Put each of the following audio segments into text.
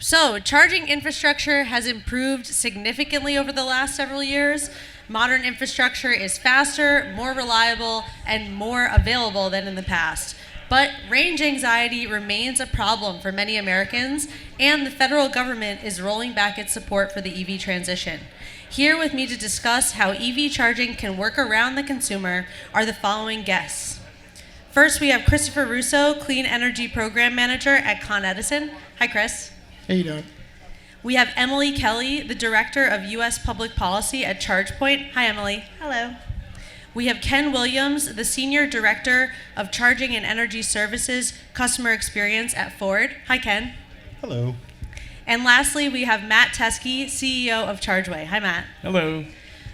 So, charging infrastructure has improved significantly over the last several years. Modern infrastructure is faster, more reliable, and more available than in the past. But range anxiety remains a problem for many Americans, and the federal government is rolling back its support for the EV transition. Here with me to discuss how EV charging can work around the consumer are the following guests. First, we have Christopher Russo, Clean Energy Program Manager at Con Edison. Hi, Chris. How you doing? We have Emily Kelly, the Director of U.S. Public Policy at ChargePoint. Hi, Emily. Hello. We have Ken Williams, the Senior Director of Charging and Energy Services Customer Experience at Ford. Hi, Ken. Hello. And lastly, we have Matt Teske, CEO of Chargeway. Hi, Matt. Hello.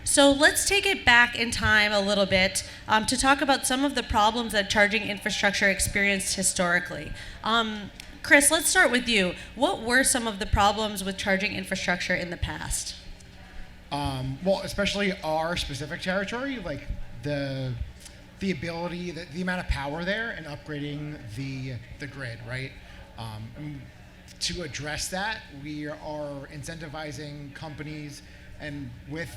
So let's take it back in time a little bit to talk about some of the problems that charging infrastructure experienced historically. Chris, let's start with you. What were some of the problems with charging infrastructure in the past? Well, especially our specific territory, like the ability, the amount of power there, and upgrading the grid, right? To address that, we are incentivizing companies and with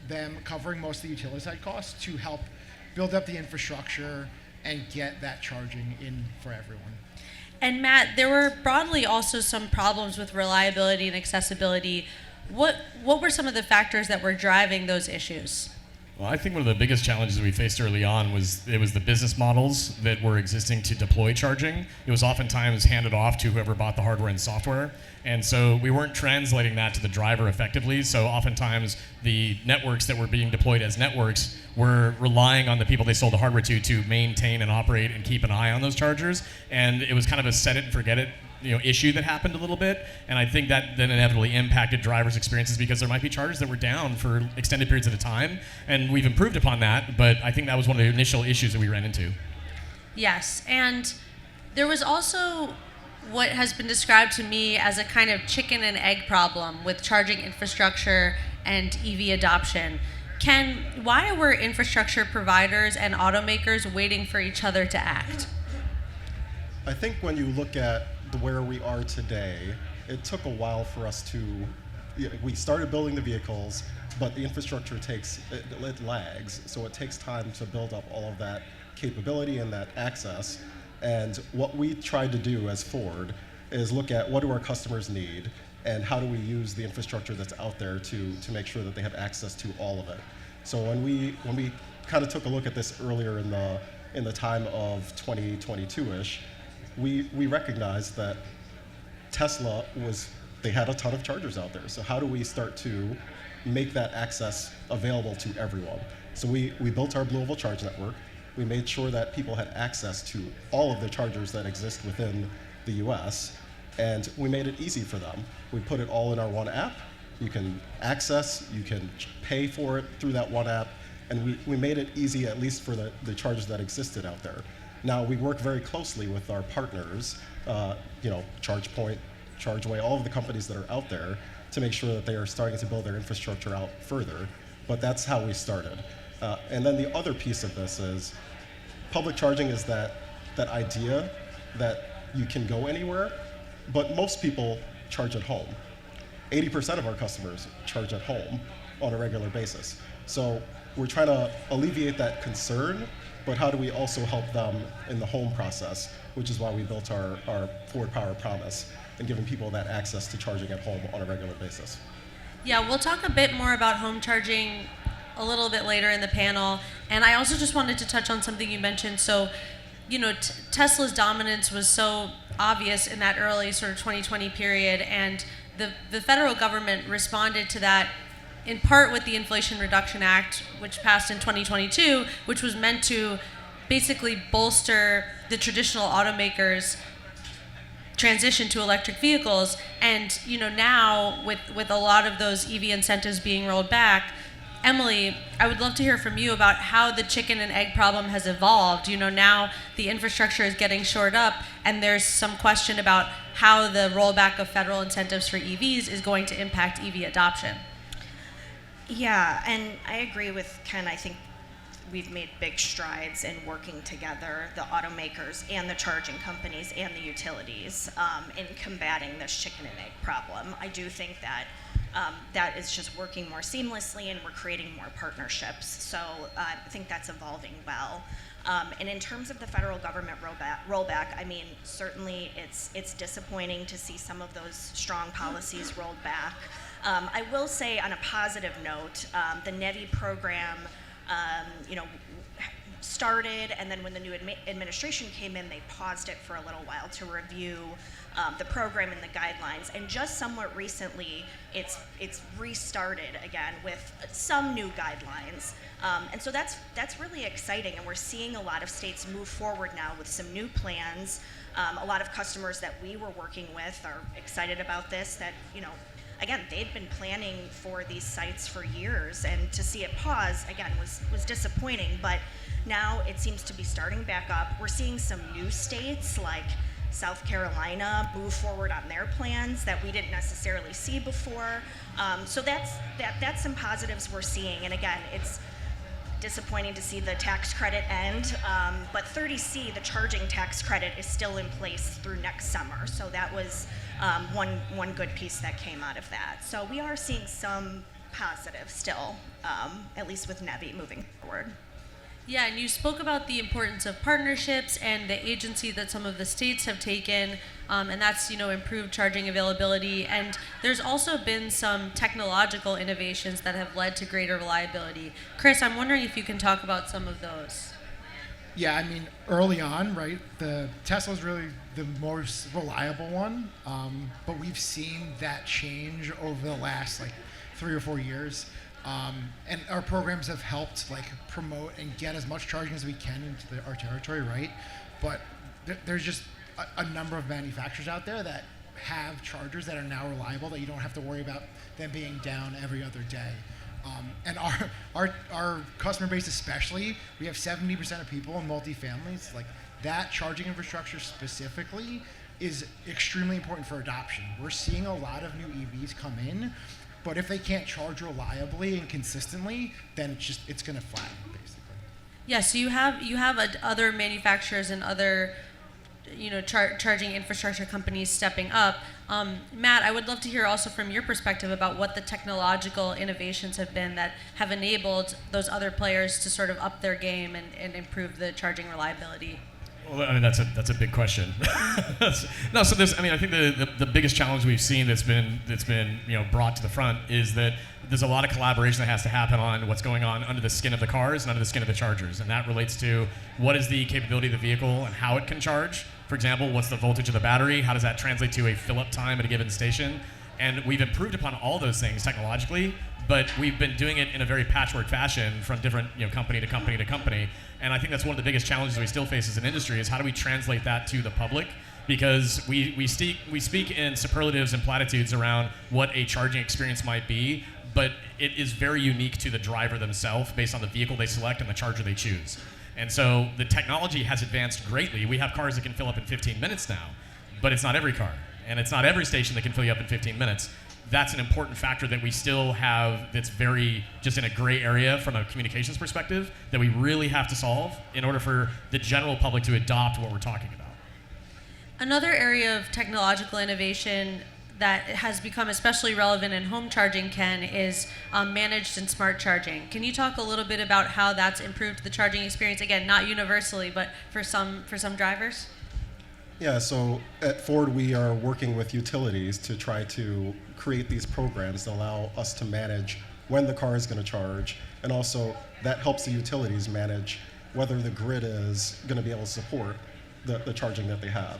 them covering most of the utility side costs to help build up the infrastructure and get that charging in for everyone. And Matt, there were broadly also some problems with reliability and accessibility. What were some of the factors that were driving those issues? Well, I think one of the biggest challenges we faced early on was the business models that were existing to deploy charging. It was oftentimes handed off to whoever bought the hardware and software. And so we weren't translating that to the driver effectively. So oftentimes the networks that were being deployed as networks were relying on the people they sold the hardware to maintain and operate and keep an eye on those chargers. And it was kind of a set it and forget it issue that happened a little bit, and I think that then inevitably impacted drivers' experiences because there might be chargers that were down for extended periods at a time, and we've improved upon that, but I think that was one of the initial issues that we ran into. Yes, and there was also what has been described to me as a kind of chicken and egg problem with charging infrastructure and EV adoption. Ken, why were infrastructure providers and automakers waiting for each other to act? I think when you look at where we are today, it took a while for us to, we started building the vehicles, but the infrastructure it lags, so it takes time to build up all of that capability and that access. And what we tried to do as Ford is look at what do our customers need and how do we use the infrastructure that's out there to make sure that they have access to all of it. So when we kind of took a look at this earlier in the time of 2022-ish, we recognized that Tesla they had a ton of chargers out there. So how do we start to make that access available to everyone? So we built our Louisville Charge Network. We made sure that people had access to all of the chargers that exist within the US, and we made it easy for them. We put it all in our one app. You can access, you can pay for it through that one app, and we made it easy at least for the chargers that existed out there. Now, we work very closely with our partners, ChargePoint, Chargeway, all of the companies that are out there to make sure that they are starting to build their infrastructure out further, but that's how we started. And then the other piece of this is public charging is that idea that you can go anywhere, but most people charge at home. 80% of our customers charge at home on a regular basis. So we're trying to alleviate that concern, but how do we also help them in the home process, which is why we built our Ford Power Promise and giving people that access to charging at home on a regular basis. Yeah, we'll talk a bit more about home charging a little bit later in the panel. And I also just wanted to touch on something you mentioned. So, Tesla's dominance was so obvious in that early sort of 2020 period, and the federal government responded to that in part with the Inflation Reduction Act, which passed in 2022, which was meant to basically bolster the traditional automakers' transition to electric vehicles. And now with a lot of those EV incentives being rolled back, Emily, I would love to hear from you about how the chicken and egg problem has evolved. Now the infrastructure is getting shored up, and there's some question about how the rollback of federal incentives for EVs is going to impact EV adoption. Yeah, and I agree with Ken. I think we've made big strides in working together, the automakers and the charging companies and the utilities, in combating this chicken and egg problem. I do think that that is just working more seamlessly, and we're creating more partnerships. So I think that's evolving well. And in terms of the federal government rollback, I mean, certainly it's disappointing to see some of those strong policies rolled back. I will say, on a positive note, the NEVI program, started, and then when the new administration came in, they paused it for a little while to review the program and the guidelines. And just somewhat recently, it's restarted again with some new guidelines. And so that's really exciting, and we're seeing a lot of states move forward now with some new plans. A lot of customers that we were working with are excited about this, that, again, they've been planning for these sites for years, and to see it pause, again, was disappointing, but now it seems to be starting back up. We're seeing some new states like South Carolina move forward on their plans that we didn't necessarily see before. So that's some positives we're seeing, and again, it's disappointing to see the tax credit end, but 30C, the charging tax credit, is still in place through next summer. So that was one good piece that came out of that. So we are seeing some positives still, at least with NEVI moving forward. Yeah, and you spoke about the importance of partnerships and the agency that some of the states have taken, and that's, improved charging availability. And there's also been some technological innovations that have led to greater reliability. Chris, I'm wondering if you can talk about some of those. Yeah, I mean, early on, right, the Tesla's really the most reliable one, but we've seen that change over the last 3 or 4 years. And our programs have helped promote and get as much charging as we can into our territory, right? But there's just a number of manufacturers out there that have chargers that are now reliable, that you don't have to worry about them being down every other day. And our customer base especially, we have 70% of people in multifamilies. That charging infrastructure specifically is extremely important for adoption. We're seeing a lot of new EVs come in, but if they can't charge reliably and consistently, then it's going to flatten, basically. Yeah, so you have other manufacturers and other charging infrastructure companies stepping up. Matt, I would love to hear also from your perspective about what the technological innovations have been that have enabled those other players to sort of up their game and improve the charging reliability. Well, I mean, that's a big question. No, so I think the biggest challenge we've seen that's been brought to the front is that there's a lot of collaboration that has to happen on what's going on under the skin of the cars and under the skin of the chargers, and that relates to what is the capability of the vehicle and how it can charge. For example, what's the voltage of the battery? How does that translate to a fill-up time at a given station? And we've improved upon all those things technologically, but we've been doing it in a very patchwork fashion from different company to company to company. And I think that's one of the biggest challenges we still face as an industry, is how do we translate that to the public? Because we speak in superlatives and platitudes around what a charging experience might be, but it is very unique to the driver themselves based on the vehicle they select and the charger they choose. And so the technology has advanced greatly. We have cars that can fill up in 15 minutes now, but it's not every car. And it's not every station that can fill you up in 15 minutes. That's an important factor that we still have that's very just in a gray area from a communications perspective that we really have to solve in order for the general public to adopt what we're talking about. Another area of technological innovation that has become especially relevant in home charging, Ken, is managed and smart charging. Can you talk a little bit about how that's improved the charging experience? Again, not universally, but for some drivers? Yeah, so at Ford, we are working with utilities to try to create these programs that allow us to manage when the car is going to charge, and also that helps the utilities manage whether the grid is going to be able to support the charging that they have.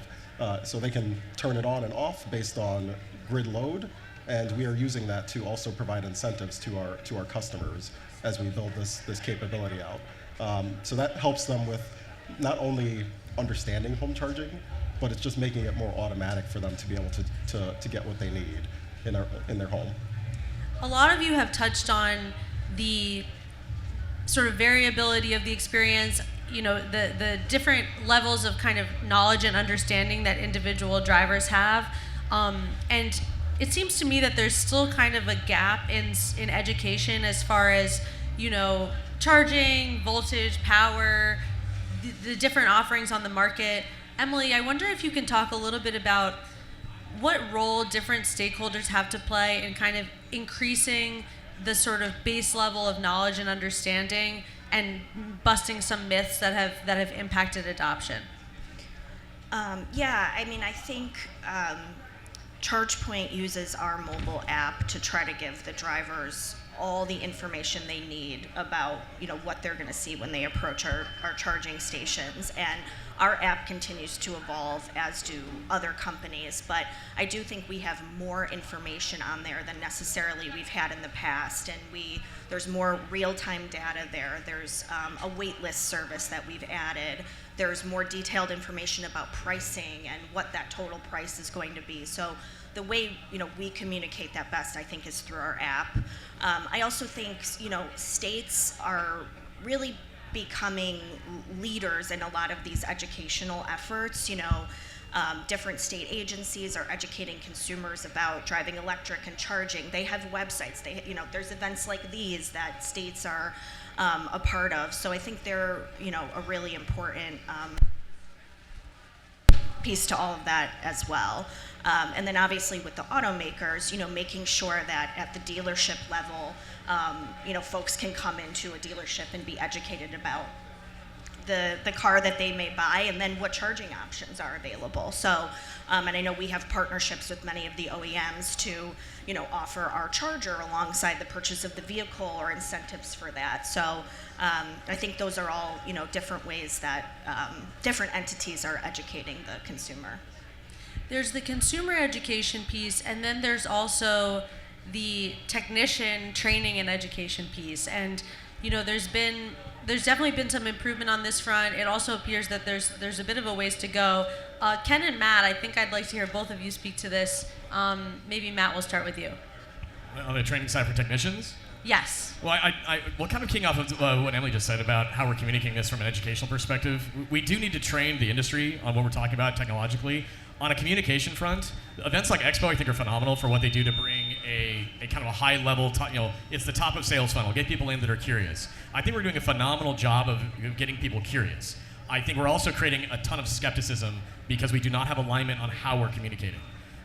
So they can turn it on and off based on grid load, and we are using that to also provide incentives to our customers as we build this capability out. So that helps them with not only understanding home charging, but it's just making it more automatic for them to be able to get what they need in their home. A lot of you have touched on the sort of variability of the experience, the different levels of kind of knowledge and understanding that individual drivers have. And it seems to me that there's still kind of a gap in education as far as, charging, voltage, power, the different offerings on the market. Emily, I wonder if you can talk a little bit about what role different stakeholders have to play in kind of increasing the sort of base level of knowledge and understanding and busting some myths that have impacted adoption. Yeah, I mean, I think ChargePoint uses our mobile app to try to give the drivers all the information they need about, what they're going to see when they approach our charging stations. And our app continues to evolve, as do other companies, but I do think we have more information on there than necessarily we've had in the past, and there's more real-time data there. There's a wait list service that we've added. There's more detailed information about pricing and what that total price is going to be. So the way we communicate that best, I think, is through our app. I also think states are really becoming leaders in a lot of these educational efforts. Different state agencies are educating consumers about driving electric and charging. They have websites. There's events like these that states are a part of. So I think they're a really important piece to all of that as well. And then obviously with the automakers, making sure that at the dealership level, folks can come into a dealership and be educated about the car that they may buy and then what charging options are available. So, and I know we have partnerships with many of the OEMs to, offer our charger alongside the purchase of the vehicle or incentives for that. So I think those are all, different ways that different entities are educating the consumer. There's the consumer education piece, and then there's also the technician training and education piece. And there's definitely been some improvement on this front. It also appears that there's a bit of a ways to go. Ken and Matt, I think I'd like to hear both of you speak to this. Maybe Matt, we'll start with you. On the training side for technicians? Yes. Well, kind of keying off of what Emily just said about how we're communicating this from an educational perspective, we do need to train the industry on what we're talking about technologically. On a communication front, events like Expo I think are phenomenal for what they do to bring a kind of a high level, it's the top of sales funnel, get people in that are curious. I think we're doing a phenomenal job of getting people curious. I think we're also creating a ton of skepticism because we do not have alignment on how we're communicating.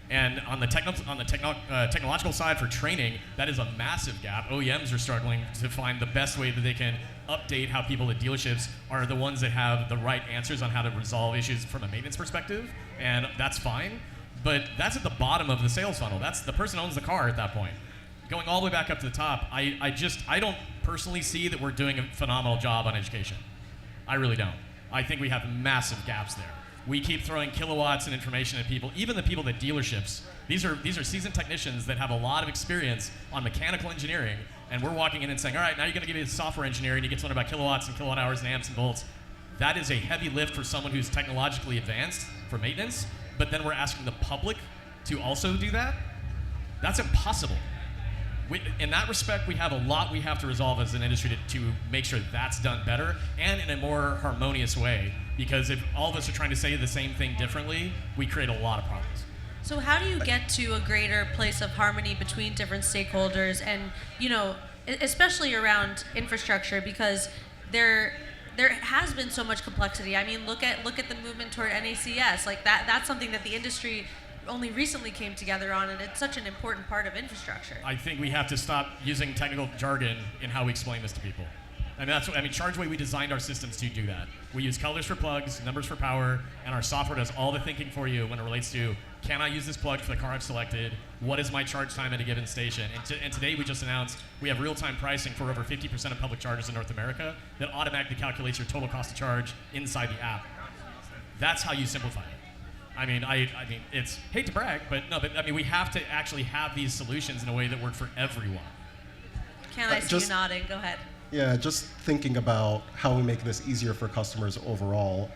And on the technological side for training, that is a massive gap. OEMs are struggling to find the best way that they can update how people at dealerships are the ones that have the right answers on how to resolve issues from a maintenance perspective, and that's fine. But that's at the bottom of the sales funnel. That's the person owns the car at that point. Going all the way back up to the top, I don't personally see that we're doing a phenomenal job on education. I really don't. I think we have massive gaps there. We keep throwing kilowatts and information at people, even the people at dealerships. These are seasoned technicians that have a lot of experience on mechanical engineering, and we're walking in and saying, all right, now you're gonna give me a software engineer and you get to learn about kilowatts and kilowatt hours and amps and volts. That is a heavy lift for someone who's technologically advanced for maintenance, but then we're asking the public to also do that? That's impossible. In that respect, we have a lot we have to resolve as an industry to make sure that's done better and in a more harmonious way. Because if all of us are trying to say the same thing differently, we create a lot of problems. So how do you get to a greater place of harmony between different stakeholders and, especially around infrastructure, because there has been so much complexity. I mean, look at the movement toward NACS. Like that's something that the industry only recently came together on, and it's such an important part of infrastructure. I think we have to stop using technical jargon in how we explain this to people. And Chargeway, we designed our systems to do that. We use colors for plugs, numbers for power, and our software does all the thinking for you when it relates to, can I use this plug for the car I've selected? What is my charge time at a given station? And today we just announced we have real-time pricing for over 50% of public chargers in North America that automatically calculates your total cost to charge inside the app. That's how you simplify it. I mean, it's, hate to brag, but we have to actually have these solutions in a way that work for everyone. Can I see you nodding? Go ahead. Yeah, just thinking about how we make this easier for customers overall.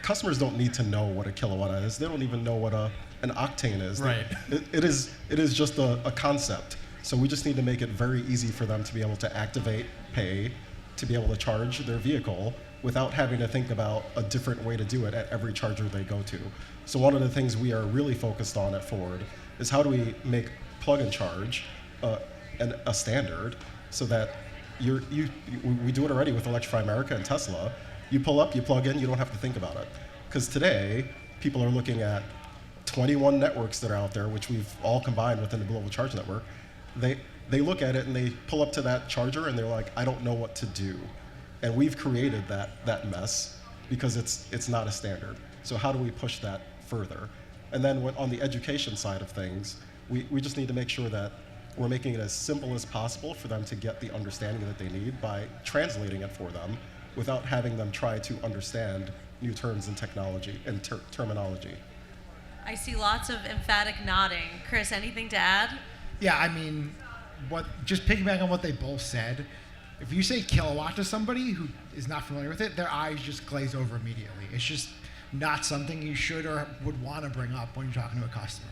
Customers don't need to know what a kilowatt is. They don't even know what an octane is. Right. It is just a concept. So we just need to make it very easy for them to be able to activate, pay, to be able to charge their vehicle without having to think about a different way to do it at every charger they go to. So one of the things we are really focused on at Ford is how do we make plug and charge a standard so that we do it already with Electrify America and Tesla. You pull up, you plug in, you don't have to think about it. Because today, people are looking at 21 networks that are out there, which we've all combined within the global charge network. They look at it and they pull up to that charger and they're like, I don't know what to do. And we've created that mess because it's not a standard. So how do we push that further? And then on the education side of things, we just need to make sure that we're making it as simple as possible for them to get the understanding that they need by translating it for them without having them try to understand new terms and technology and terminology. I see lots of emphatic nodding. Chris, anything to add? Yeah, I mean, just piggyback on what they both said, if you say kilowatt to somebody who is not familiar with it, their eyes just glaze over immediately. It's just not something you should or would want to bring up when you're talking to a customer.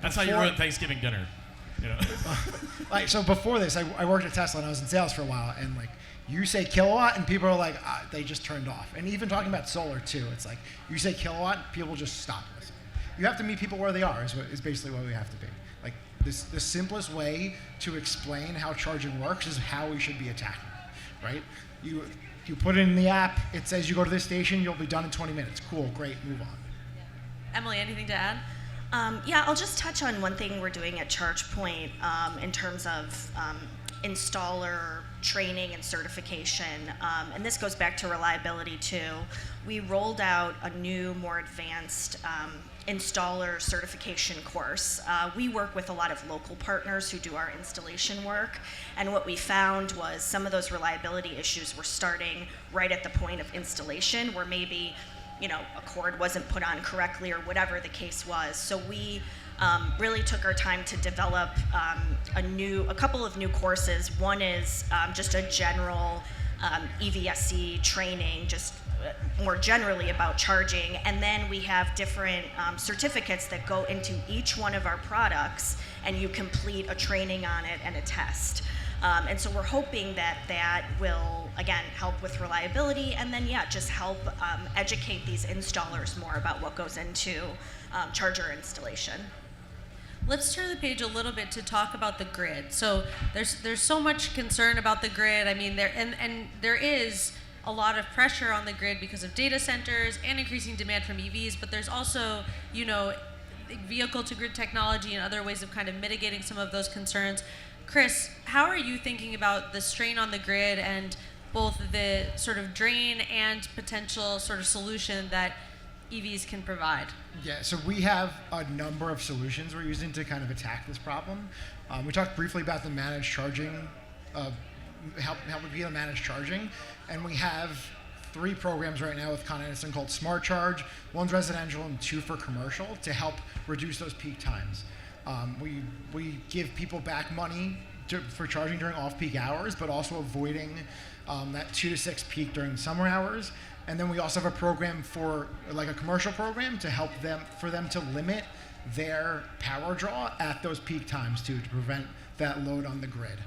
That's how you ruin Thanksgiving dinner. You know? So before this, I worked at Tesla and I was in sales for a while, and like you say kilowatt and people are like, they just turned off. And even talking about solar too, it's like you say kilowatt, people just stop listening. You have to meet people where they are is basically what we have to be. Like the simplest way to explain how charging works is how we should be attacking it, right? You put it in the app, it says you go to this station, you'll be done in 20 minutes. Cool, great, move on. Emily, anything to add? Yeah, I'll just touch on one thing we're doing at ChargePoint in terms of installer training and certification, and this goes back to reliability too. We rolled out a new, more advanced installer certification course. We work with a lot of local partners who do our installation work, and what we found was some of those reliability issues were starting right at the point of installation, where maybe a cord wasn't put on correctly or whatever the case was. So we really took our time to develop a couple of new courses. One is just a general EVSE training, just more generally about charging, and then we have different certificates that go into each one of our products, and you complete a training on it and a test. And so we're hoping that will, again, help with reliability, and then, just help educate these installers more about what goes into charger installation. Let's turn the page a little bit to talk about the grid. So there's so much concern about the grid. I mean, there is a lot of pressure on the grid because of data centers and increasing demand from EVs, but there's also, vehicle to grid technology and other ways of kind of mitigating some of those concerns. Chris, how are you thinking about the strain on the grid and both the sort of drain and potential sort of solution that EVs can provide? Yeah, so we have a number of solutions we're using to kind of attack this problem. We talked briefly about the managed charging, help people manage charging, and we have 3 programs right now with Con Edison called Smart Charge. One's residential and 2 for commercial to help reduce those peak times. We give people back money for charging during off-peak hours, but also avoiding that 2 to 6 peak during the summer hours. And then we also have a program for, like a commercial program, to help them to limit their power draw at those peak times too, to prevent that load on the grid.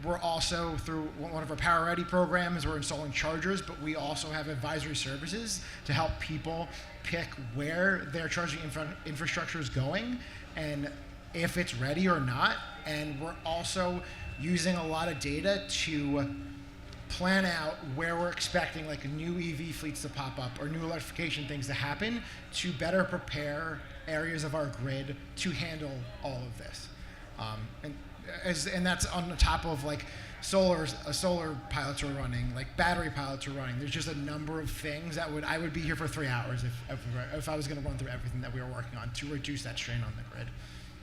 We're also, through one of our Power Ready programs, we're installing chargers, but we also have advisory services to help people pick where their charging infrastructure is going and if it's ready or not. And we're also using a lot of data to plan out where we're expecting like new EV fleets to pop up or new electrification things to happen to better prepare areas of our grid to handle all of this. And that's on the top of like solar pilots are running, like battery pilots are running. There's just a number of things that I would be here for 3 hours if I was going to run through everything that we were working on to reduce that strain on the grid.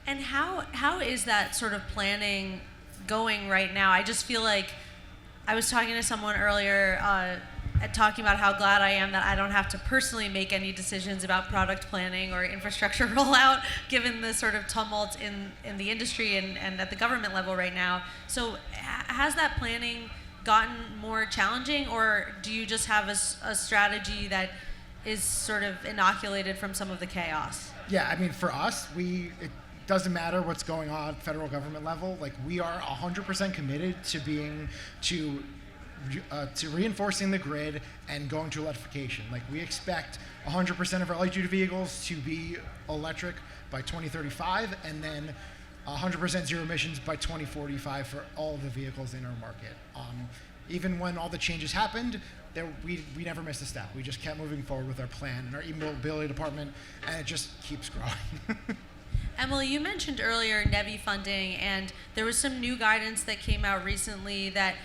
And how is that sort of planning going right now? I just feel like I was talking to someone earlier talking about how glad I am that I don't have to personally make any decisions about product planning or infrastructure rollout, given the sort of tumult in the industry and at the government level right now. So has that planning gotten more challenging, or do you just have a strategy that is sort of inoculated from some of the chaos? Yeah, I mean, for us, it doesn't matter what's going on at federal government level. Like, we are 100% committed to reinforcing the grid and going to electrification. Like, we expect 100% of our light-duty vehicles to be electric by 2035, and then 100% zero emissions by 2045 for all of the vehicles in our market. Even when all the changes happened, we never missed a step. We just kept moving forward with our plan and our e-mobility department, and it just keeps growing. Emily, you mentioned earlier NEVI funding, and there was some new guidance that came out recently that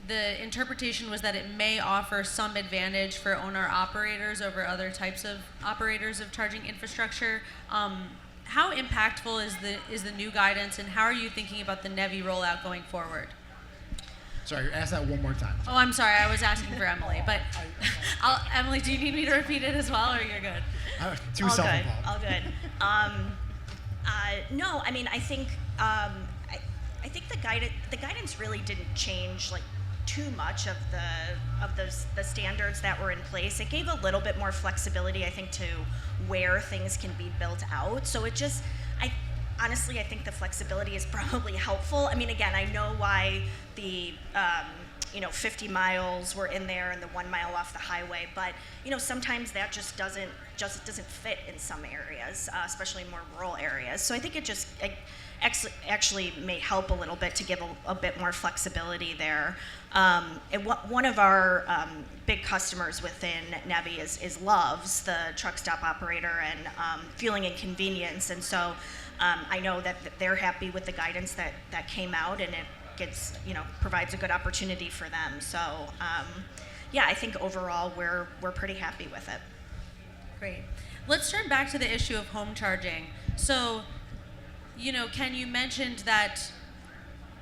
the interpretation was that it may offer some advantage for owner-operators over other types of operators of charging infrastructure. How impactful is the new guidance, and how are you thinking about the NEVI rollout going forward? Sorry, ask that one more time. Oh, I'm sorry. I was asking for Emily, but Emily, do you need me to repeat it as well, or you're good? Too All self-involved. All good. No, I mean, I think the guidance really didn't change like too much of the standards that were in place. It gave a little bit more flexibility, I think, to where things can be built out. So it just, honestly, I think the flexibility is probably helpful. I mean, again, I know why the 50 miles were in there and the 1 mile off the highway, but sometimes that just doesn't fit in some areas, especially more rural areas. So I think it just actually may help a little bit to give a bit more flexibility there. And one of our big customers within NEVI is Love's, the truck stop operator, and Fueling and Convenience. And so I know that they're happy with the guidance that came out, and it gets, provides a good opportunity for them. So yeah, I think overall we're pretty happy with it. Great. Let's turn back to the issue of home charging. So, Ken, you mentioned that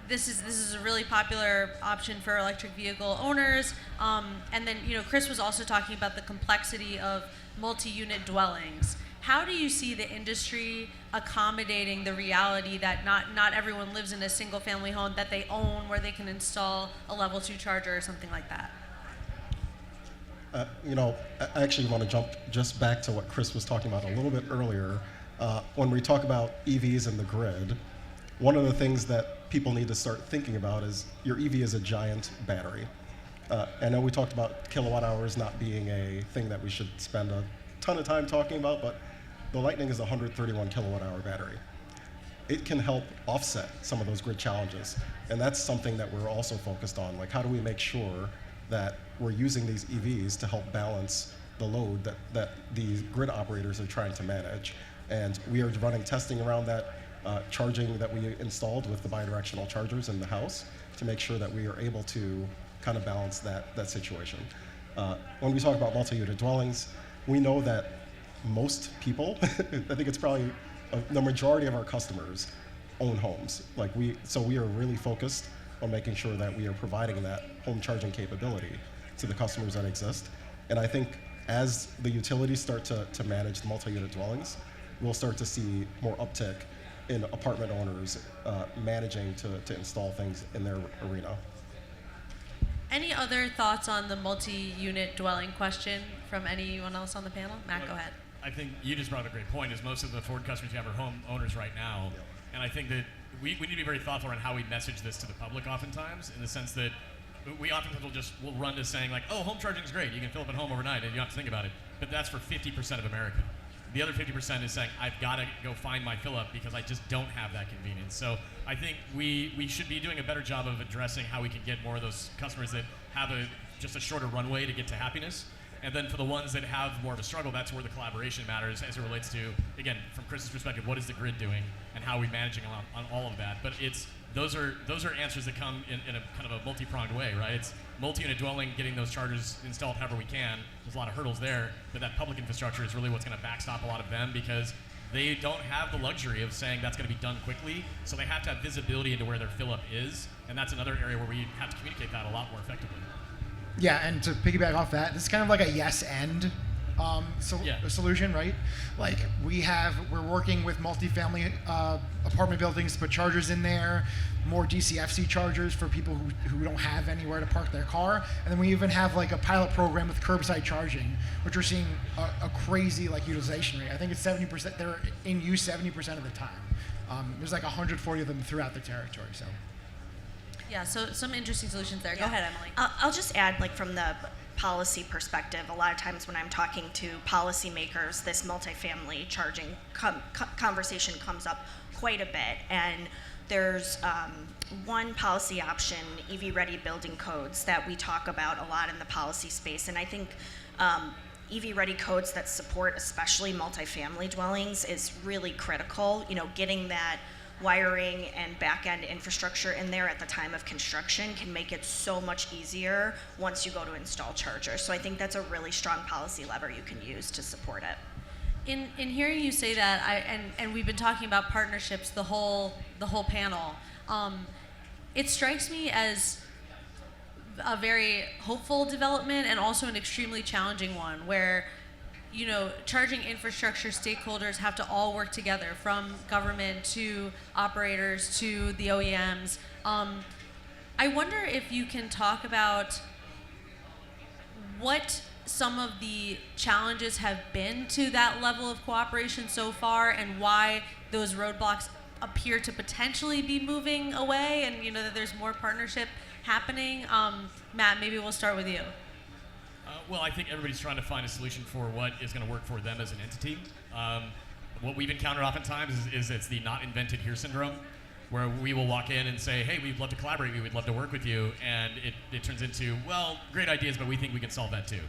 this is a really popular option for electric vehicle owners, and then Chris was also talking about the complexity of multi-unit dwellings. How do you see the industry accommodating the reality that not everyone lives in a single family home that they own where they can install a level 2 charger or something like that? I actually want to jump just back to what Chris was talking about a little bit earlier. When we talk about EVs and the grid, one of the things that people need to start thinking about is your EV is a giant battery. I know we talked about kilowatt hours not being a thing that we should spend a ton of time talking about, but the Lightning is a 131 kilowatt hour battery. It can help offset some of those grid challenges, and that's something that we're also focused on. Like, how do we make sure that we're using these EVs to help balance the load that the grid operators are trying to manage? And we are running testing around that, charging that we installed with the bidirectional chargers in the house to make sure that we are able to kind of balance that situation. When we talk about multi-unit dwellings, we know that most people, I think it's probably the majority of our customers own homes. So we are really focused on making sure that we are providing that home charging capability to the customers that exist. And I think as the utilities start to manage the multi-unit dwellings, we'll start to see more uptick in apartment owners managing to install things in their arena. Any other thoughts on the multi-unit dwelling question from anyone else on the panel? Matt, go ahead. I think you just brought up a great point, is most of the Ford customers you have are home owners right now. Yep. And I think that we need to be very thoughtful around how we message this to the public oftentimes, in the sense that we often will run to saying like, oh, home charging is great. You can fill up at home overnight and you don't have to think about it. But that's for 50% of America. The other 50% is saying, I've got to go find my fill up because I just don't have that convenience. So I think we should be doing a better job of addressing how we can get more of those customers that have just a shorter runway to get to happiness. And then for the ones that have more of a struggle, that's where the collaboration matters as it relates to, again, from Chris's perspective, what is the grid doing and how are we managing on all of that. But those are answers that come in a kind of a multi-pronged way, right? It's multi-unit dwelling, getting those chargers installed however we can. There's a lot of hurdles there, but that public infrastructure is really what's going to backstop a lot of them, because they don't have the luxury of saying that's going to be done quickly, so they have to have visibility into where their fill-up is, and that's another area where we have to communicate that a lot more effectively. Yeah, and to piggyback off that, this is kind of like a yes-and solution, right? Like we're working with multifamily apartment buildings to put chargers in there, more DCFC chargers for people who don't have anywhere to park their car, and then we even have like a pilot program with curbside charging, which we're seeing a crazy utilization rate. I think it's 70%. They're in use 70% of the time. There's like 140 of them throughout the territory. So. Yeah, so some interesting solutions there. Go ahead, Emily. I'll just add, from the policy perspective, a lot of times when I'm talking to policymakers, this multifamily charging conversation comes up quite a bit. And there's one policy option, EV-ready building codes, that we talk about a lot in the policy space. And I think EV-ready codes that support especially multifamily dwellings is really critical. Getting that wiring and back-end infrastructure in there at the time of construction can make it so much easier once you go to install chargers. So I think that's a really strong policy lever you can use to support it. In hearing you say that, and we've been talking about partnerships the whole panel, it strikes me as a very hopeful development and also an extremely challenging one, where charging infrastructure stakeholders have to all work together, from government to operators to the OEMs. I wonder if you can talk about what some of the challenges have been to that level of cooperation so far, and why those roadblocks appear to potentially be moving away, and that there's more partnership happening. Matt, maybe we'll start with you. Well, I think everybody's trying to find a solution for what is going to work for them as an entity. What we've encountered oftentimes is it's the not invented here syndrome, where we will walk in and say, hey, we'd love to collaborate with you, we'd love to work with you, and it turns into, well, great ideas, but we think we can solve that too.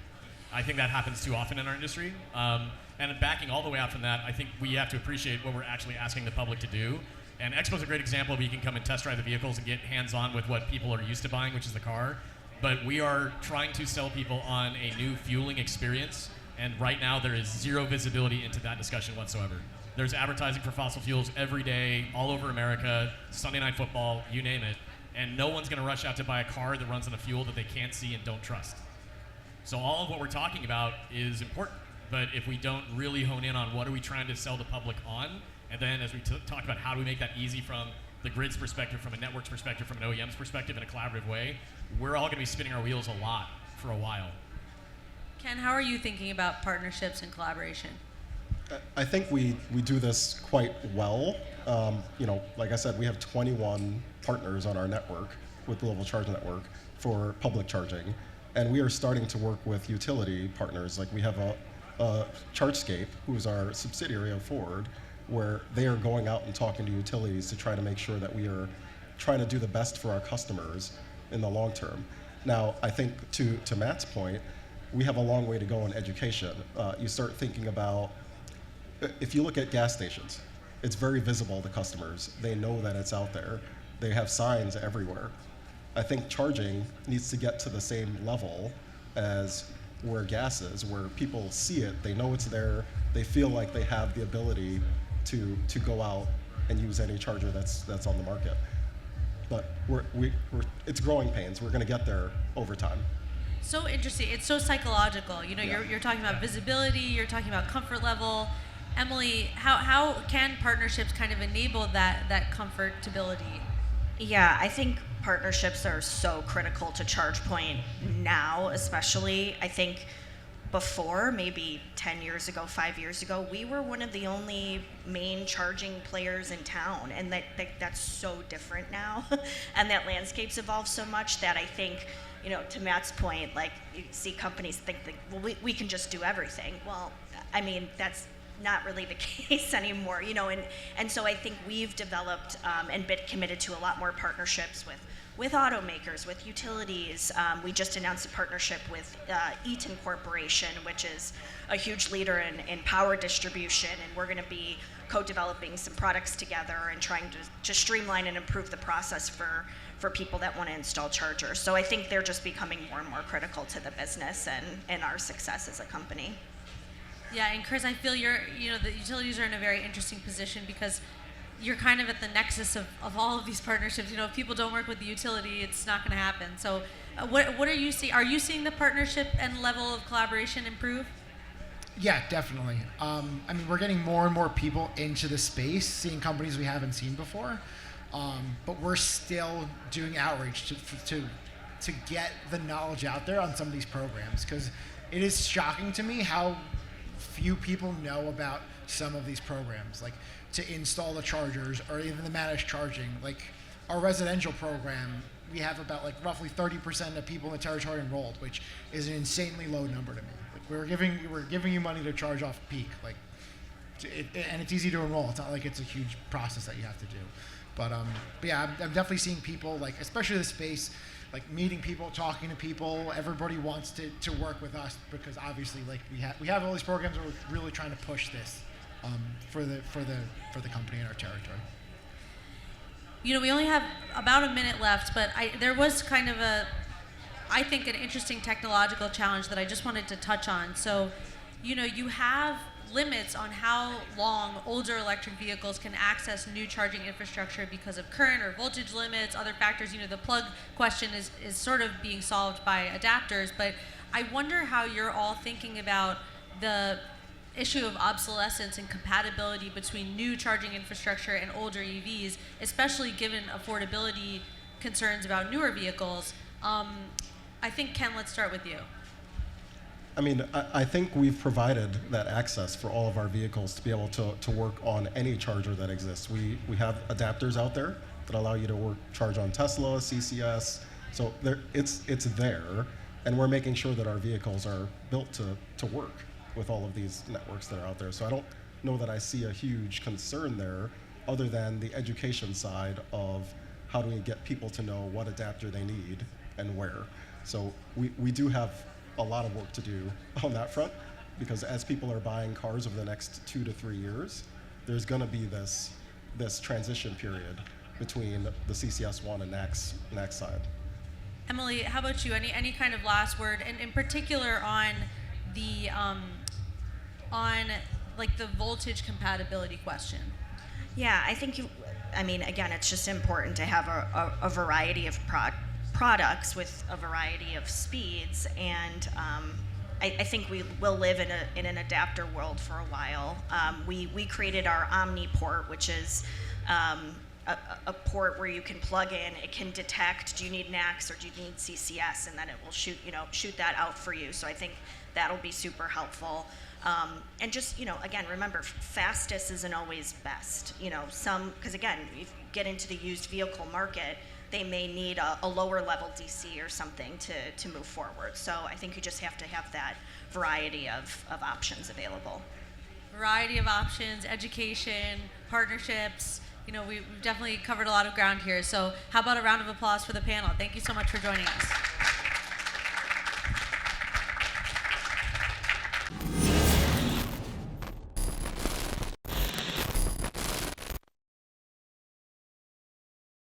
I think that happens too often in our industry. And backing all the way out from that, I think we have to appreciate what we're actually asking the public to do. And Expo's a great example of you can come and test drive the vehicles and get hands-on with what people are used to buying, which is the car. But we are trying to sell people on a new fueling experience, and right now there is zero visibility into that discussion whatsoever. There's advertising for fossil fuels every day, all over America, Sunday Night Football, you name it, and no one's gonna rush out to buy a car that runs on a fuel that they can't see and don't trust. So all of what we're talking about is important, but if we don't really hone in on what are we trying to sell the public on, and then as we talk about how do we make that easy from the grid's perspective, from a network's perspective, from an OEM's perspective in a collaborative way, we're all going to be spinning our wheels a lot for a while. Ken, how are you thinking about partnerships and collaboration? I think we do this quite well. Like I said, we have 21 partners on our network with Global Charge Network for public charging, and we are starting to work with utility partners. Like we have a Chargescape, who's our subsidiary of Ford, where they are going out and talking to utilities to try to make sure that we are trying to do the best for our customers in the long term. Now, I think to Matt's point, we have a long way to go in education. You start thinking about, if you look at gas stations, it's very visible to customers. They know that it's out there. They have signs everywhere. I think charging needs to get to the same level as where gas is, where people see it, they know it's there, they feel like they have the ability to go out and use any charger that's on the market. But it's growing pains. We're going to get there over time. So interesting. It's so psychological. You're talking about visibility. You're talking about comfort level. Emily, how can partnerships kind of enable that comfortability? Yeah, I think partnerships are so critical to ChargePoint now, especially. I think before, maybe 10 years ago, 5 years ago, we were one of the only main charging players in town, and that's so different now. And that landscape's evolved so much that I think, to Matt's point, like, you see companies think that, well, we can just do everything. Well, I mean, that's not really the case anymore, and so I think we've developed and been committed to a lot more partnerships with automakers, with utilities. We just announced a partnership with Eaton Corporation, which is a huge leader in power distribution, and we're going to be co-developing some products together and trying to streamline and improve the process for people that want to install chargers. So I think they're just becoming more and more critical to the business and our success as a company. Yeah, and Chris, I feel the utilities are in a very interesting position because you're kind of at the nexus of all of these partnerships. If people don't work with the utility, it's not going to happen. So what are you seeing? Are you seeing the partnership and level of collaboration improve? Yeah, definitely. We're getting more and more people into the space, seeing companies we haven't seen before. But we're still doing outreach to get the knowledge out there on some of these programs, because it is shocking to me how few people know about some of these programs, like to install the chargers or even the managed charging. Like our residential program, we have about like roughly 30% of people in the territory enrolled, which is an insanely low number to me. Like we're giving you money to charge off peak, like, and it's easy to enroll. It's not like it's a huge process that you have to do. But yeah, I'm definitely seeing people, like, especially the space, like meeting people, talking to people. Everybody wants to work with us because obviously, like, we have all these programs where we're really trying to push this for the company in our territory. You know, we only have about a minute left, but there was kind of I think an interesting technological challenge that I just wanted to touch on. So, you know, you have limits on how long older electric vehicles can access new charging infrastructure because of current or voltage limits, other factors. You know, the plug question is sort of being solved by adapters, but I wonder how you're all thinking about the issue of obsolescence and compatibility between new charging infrastructure and older EVs, especially given affordability concerns about newer vehicles. I think, Ken, let's start with you. I mean, I think we've provided that access for all of our vehicles to be able to work on any charger that exists. We have adapters out there that allow you to charge on Tesla, CCS. So it's there, and we're making sure that our vehicles are built to work with all of these networks that are out there. So I don't know that I see a huge concern there, other than the education side of how do we get people to know what adapter they need and where. So we do have a lot of work to do on that front, because as people are buying cars over the next 2 to 3 years, there's going to be this transition period between the CCS1 and NACS side. Emily, how about you? Any kind of last word, and in particular on the like the voltage compatibility question? Yeah, I think again, it's just important to have a variety of products with a variety of speeds, and I think we will live in an adapter world for a while. We created our Omni port, which is a port where you can plug in. It can detect, do you need NACS or do you need CCS, and then it will shoot that out for you. So I think that'll be super helpful. And just, again, remember, fastest isn't always best. Because again, if you get into the used vehicle market, they may need a lower level DC or something to move forward. So I think you just have to have that variety of options available. Variety of options, education, partnerships. We've definitely covered a lot of ground here. So how about a round of applause for the panel? Thank you so much for joining us.